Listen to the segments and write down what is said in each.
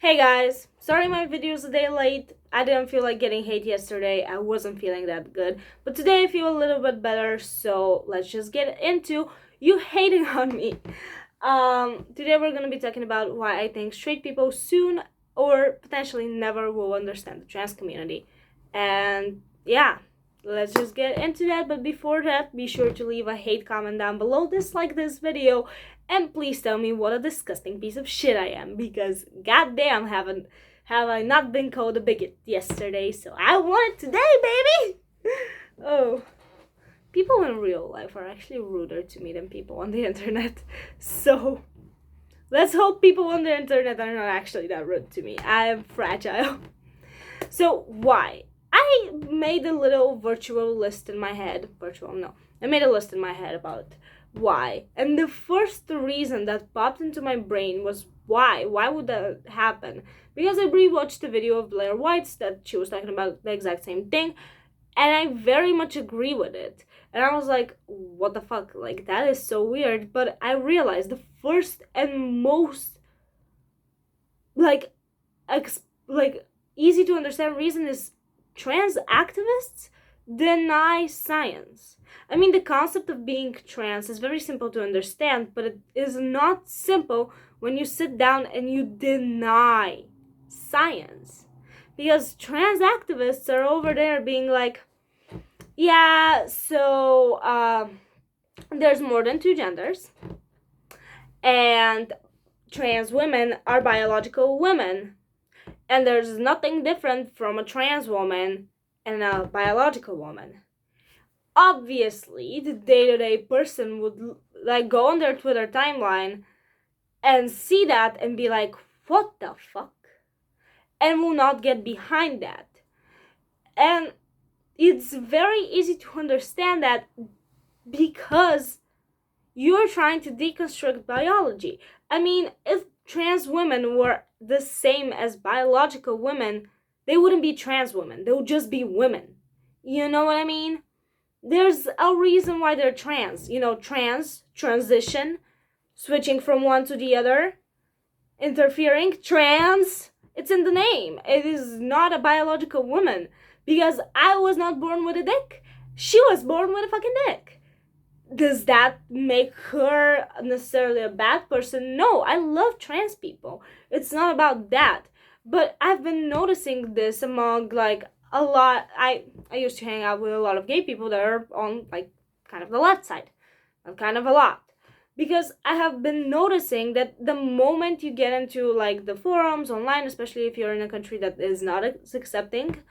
Hey guys, sorry my video's a day late. I didn't feel like getting hate yesterday. I wasn't feeling that good. But today I feel a little bit better, so let's just get into you hating on me. Today we're gonna be talking about why I think straight people soon or potentially never will understand the trans community. And yeah, let's just get into that. But before that, be sure to leave a hate comment down below, dislike this video, and please tell me what a disgusting piece of shit I am, because goddamn have I not been called a bigot yesterday, so I want it today, baby! Oh. People in real life are actually ruder to me than people on the internet. So let's hope people on the internet are not actually that rude to me. I am fragile. So why? I made a little virtual list in my head. I made a list in my head about why. And the first reason that popped into my brain was why. Why would that happen? Because I rewatched the video of Blair White's that she was talking about the exact same thing, and I very much agree with it. And I was like, what the fuck? Like, that is so weird. But I realized the first and most like easy to understand reason is trans activists deny science. I mean, the concept of being trans is very simple to understand, but it is not simple when you sit down and you deny science. Because trans activists are over there being like, yeah, so there's more than two genders, and trans women are biological women, and there's nothing different from a trans woman and a biological woman. Obviously, the day-to-day person would like go on their Twitter timeline and see that and be like, what the fuck? And will not get behind that. And it's very easy to understand that because you're trying to deconstruct biology. I mean, if trans women were the same as biological women, they wouldn't be trans women. They would just be women. You know what I mean? There's a reason why they're trans. You know, transition, switching from one to the other, interfering, trans. It's in the name. It is not a biological woman. Because I was not born with a dick. She was born with a fucking dick. Does that make her necessarily a bad person? No, I love trans people. It's not about that. But I've been noticing this among like a lot. I used to hang out with a lot of gay people that are on like kind of the left side. Kind of a lot. Because I have been noticing that the moment you get into like the forums online, especially if you're in a country that is not accepting,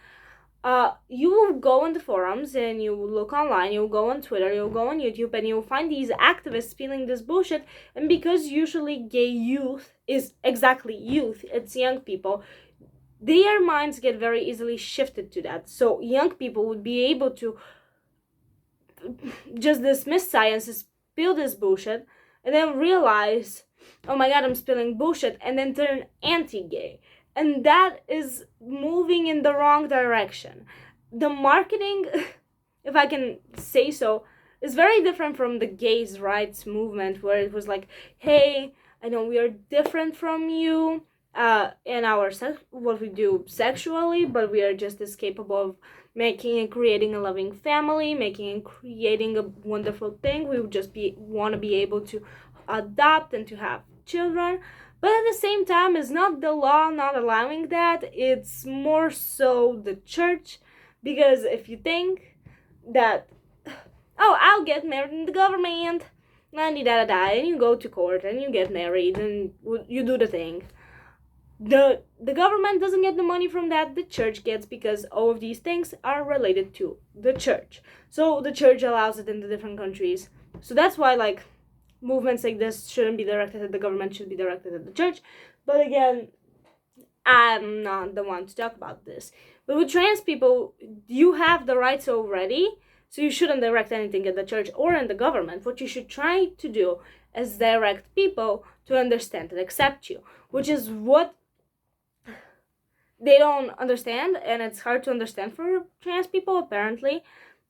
you will go in the forums and you will look online, you'll go on Twitter, you'll go on YouTube, and you'll find these activists spilling this bullshit. And because usually gay youth is exactly youth, it's young people, their minds get very easily shifted to that. So young people would be able to just dismiss science, spill this bullshit, and then realize, oh my god, I'm spilling bullshit, and then turn anti-gay. And that is moving in the wrong direction. The marketing, if I can say so, is very different from the gays' rights movement, where it was like, hey, I know we are different from you in our what we do sexually, but we are just as capable of making and creating a loving family, making and creating a wonderful thing. We would just want to be able to adopt and to have children. But at the same time, it's not the law not allowing that, it's more so the church. Because if you think that, oh, I'll get married in the government, and you go to court and you get married and you do the thing. The government doesn't get the money from that, the church gets, because all of these things are related to the church. So the church allows it in the different countries. So that's why, like, movements like this shouldn't be directed at the government, should be directed at the church. But again, I'm not the one to talk about this. But with trans people, you have the rights already, so you shouldn't direct anything at the church or in the government. What you should try to do is direct people to understand and accept you, which is what they don't understand, and it's hard to understand for trans people apparently.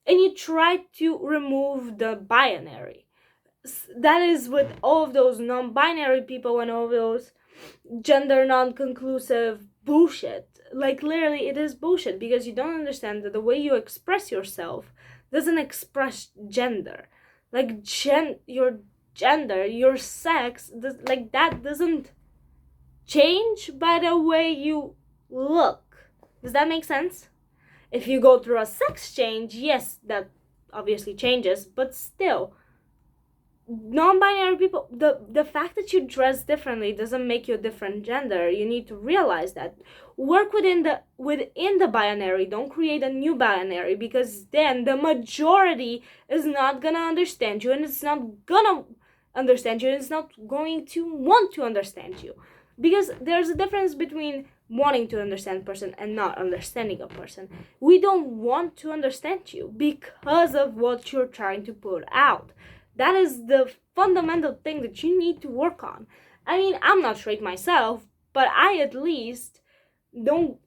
And you try to remove the binary. That is with all of those non-binary people and all of those gender non-conclusive bullshit. Like, literally, it is bullshit because you don't understand that the way you express yourself doesn't express gender. Like, your gender, your sex, like, that doesn't change by the way you look. Does that make sense? If you go through a sex change, yes, that obviously changes, but still, non-binary people, the fact that you dress differently doesn't make you a different gender. You need to realize that. Work within the binary. Don't create a new binary, because then the majority is not gonna understand you, and it's not gonna understand you, and it's not going to want to understand you, because there's a difference between wanting to understand a person and not understanding a person. We don't want to understand you because of what you're trying to put out. That is the fundamental thing that you need to work on. I mean, I'm not straight myself, but I at least don't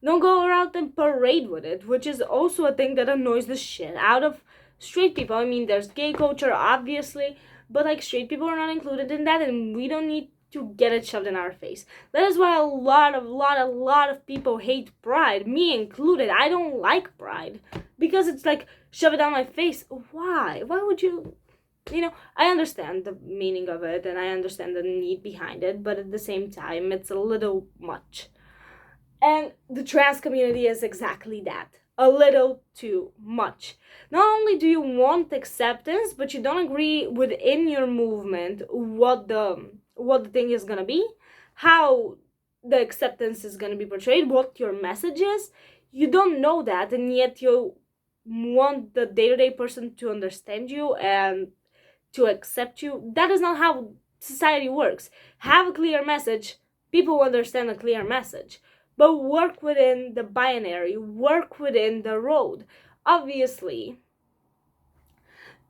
go around and parade with it, which is also a thing that annoys the shit out of straight people. I mean, there's gay culture, obviously, but like, straight people are not included in that, and we don't need to get it shoved in our face. That is why a lot of people hate Pride, me included. I don't like Pride because it's like, shove it down my face. Why would you? I understand the meaning of it and I understand the need behind it, but at the same time, it's a little much. And the trans community is exactly that. A little too much. Not only do you want acceptance, but you don't agree within your movement what the thing is gonna be, how the acceptance is gonna be portrayed, what your message is. You don't know that, and yet you want the day-to-day person to understand you and to accept you. That is not how society works. Have a clear message, people will understand a clear message. But work within the binary, work within the road. Obviously,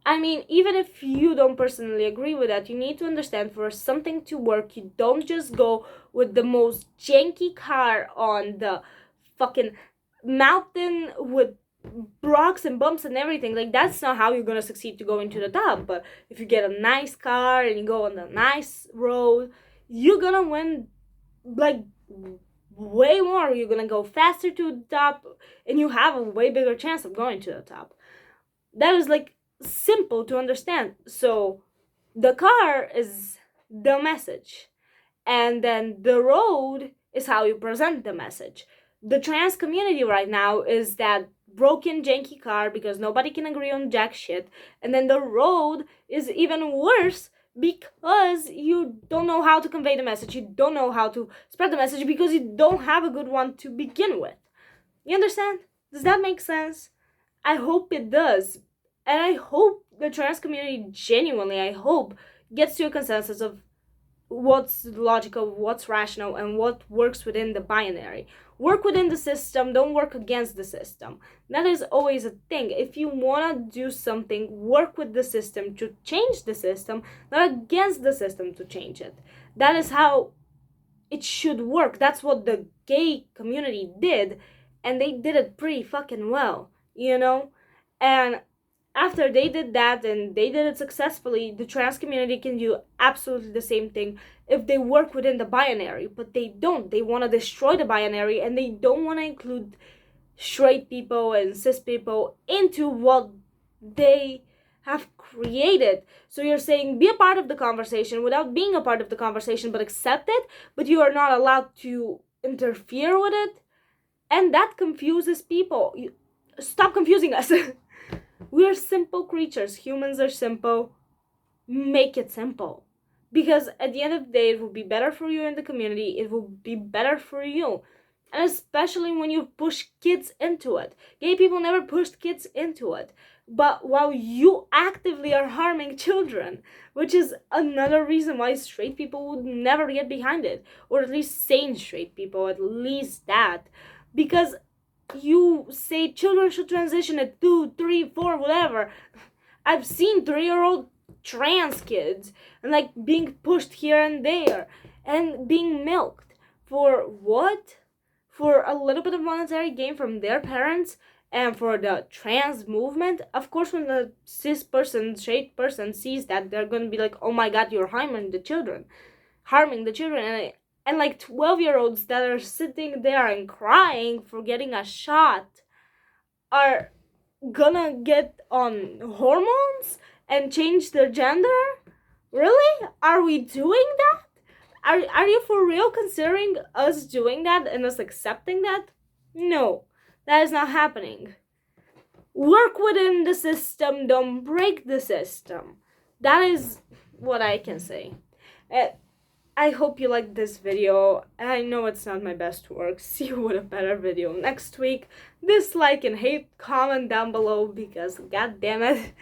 I mean, even if you don't personally agree with that, you need to understand, for something to work, you don't just go with the most janky car on the fucking mountain with rocks and bumps and everything. Like, that's not how you're gonna succeed to go into the top. But if you get a nice car and you go on the nice road, you're gonna win, like, way more. You're gonna go faster to the top, and you have a way bigger chance of going to the top. That is, like, simple to understand. So the car is the message, and then the road is how you present the message. The trans community right now is that broken janky car because nobody can agree on jack shit, and then the road is even worse because you don't know how to convey the message. You don't know how to spread the message because you don't have a good one to begin with. You understand? Does that make sense? I hope it does. And I hope the trans community, genuinely, I hope, gets to a consensus of what's logical, what's rational, and what works within the binary. Work within the system, don't work against the system. That is always a thing. If you want to do something, work with the system to change the system, not against the system to change it. That is how it should work. That's what the gay community did, and they did it pretty fucking well, And after they did that, and they did it successfully, the trans community can do absolutely the same thing if they work within the binary. But they don't. They want to destroy the binary, and they don't want to include straight people and cis people into what they have created. So you're saying, be a part of the conversation without being a part of the conversation, but accept it, but you are not allowed to interfere with it. And that confuses people. Stop confusing us. We are simple creatures. Humans are simple. Make it simple. Because at the end of the day, it will be better for you in the community. It will be better for you. And especially when you push kids into it. Gay people never pushed kids into it. But while you actively are harming children, which is another reason why straight people would never get behind it. Or at least sane straight people, at least that. Because you say children should transition at 2, 3, 4, whatever. I've seen 3-year-old trans kids and like being pushed here and there and being milked for what? For a little bit of monetary gain from their parents and for the trans movement. Of course, when the cis person, straight person sees that, they're gonna be like, oh my god, you're harming the children. harming the children, and like 12-year-olds that are sitting there and crying for getting a shot are gonna get on hormones and change their gender? Really? Are we doing that? Are you for real considering us doing that and us accepting that? No, that is not happening. Work within the system, don't break the system. That is what I can say. I hope you liked this video. I know it's not my best work. See you with a better video next week. Dislike and hate, comment down below because god damn it,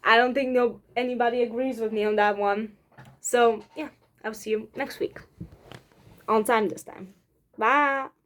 I don't think anybody agrees with me on that one. So yeah, I'll see you next week. On time this time. Bye.